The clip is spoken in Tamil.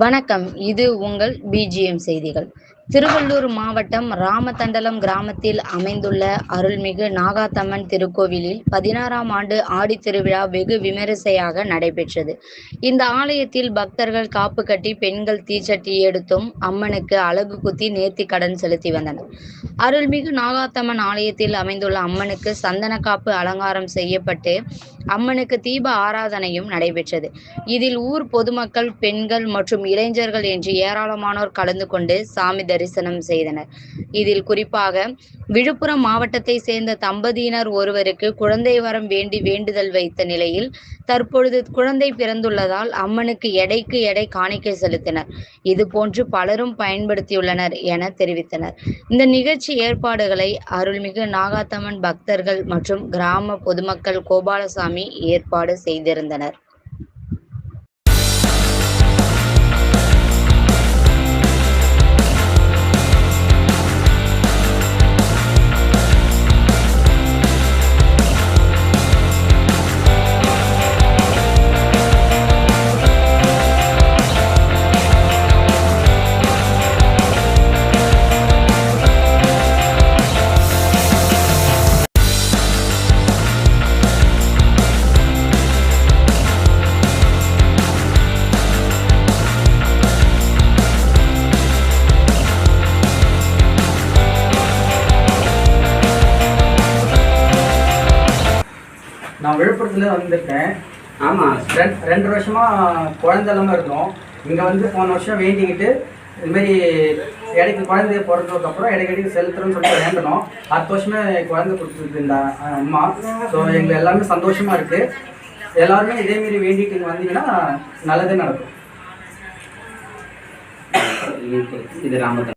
வணக்கம். இது உங்கள் பிஜிஎம் செய்திகள். திருவள்ளூர் மாவட்டம் ராமதண்டலம் கிராமத்தில் அமைந்துள்ள அருள்மிகு நாகாத்தம்மன் திருக்கோவிலில் 16ஆம் ஆண்டு ஆடித்திருவிழா வெகு விமரிசையாக நடைபெற்றது. இந்த ஆலயத்தில் பக்தர்கள் காப்பு கட்டி, பெண்கள் தீச்சட்டி எடுத்தும் அம்மனுக்கு அலகு குத்தி நேர்த்திக்கடன் செலுத்தி வந்தனர். அருள்மிகு நாகாத்தம்மன் ஆலயத்தில் அமைந்துள்ள அம்மனுக்கு சந்தன காப்பு அலங்காரம் செய்யப்பட்டு அம்மனுக்கு தீப ஆராதனையும் நடைபெற்றது. இதில் ஊர் பொதுமக்கள், பெண்கள் மற்றும் இளைஞர்கள் என்று ஏராளமானோர் கலந்து கொண்டு சாமி தரிசனம் செய்தனர். இதில் குறிப்பாக விழுப்புரம் மாவட்டத்தை சேர்ந்த தம்பதியினர் ஒருவருக்கு குழந்தை வரம் வேண்டி வேண்டுதல் வைத்த நிலையில் தற்பொழுது குழந்தை பிறந்துள்ளதால் அம்மனுக்கு எடைக்கு எடை காணிக்கை செலுத்தினர். இதுபோன்று பலரும் பயன்படுத்தியுள்ளனர் என தெரிவித்தனர். இந்த நிகழ்ச்சி ஏற்பாடுகளை அருள்மிகு நாகாத்தம்மன் பக்தர்கள் மற்றும் கிராம பொதுமக்கள் கோபாலசாமி ஏற்பாடு செய்திருந்தனர். நான் விழுப்புரத்தில் வந்திருக்கேன். ஆமாம், 2 வருஷமாக குழந்தை இல்லாமல் இருந்தோம். இங்கே வந்து போன வருஷம் வேண்டிக்கிட்டு இதுமாரி இடைக்கு குழந்தைய பிறந்ததுக்கப்புறம் இடைக்கடிக்கு செலுத்துறோன்னு சொல்லிட்டு வேண்டணும். அடுத்த வருஷமே குழந்தை கொடுத்துருக்கு இந்த அம்மா. ஸோ எங்களுக்கு எல்லாமே சந்தோஷமாக இருக்குது. எல்லாருமே இதேமாரி வேண்டிட்டு இங்கே வந்தீங்கன்னா நல்லதே நடக்கும். இது ராமதண்டலம்.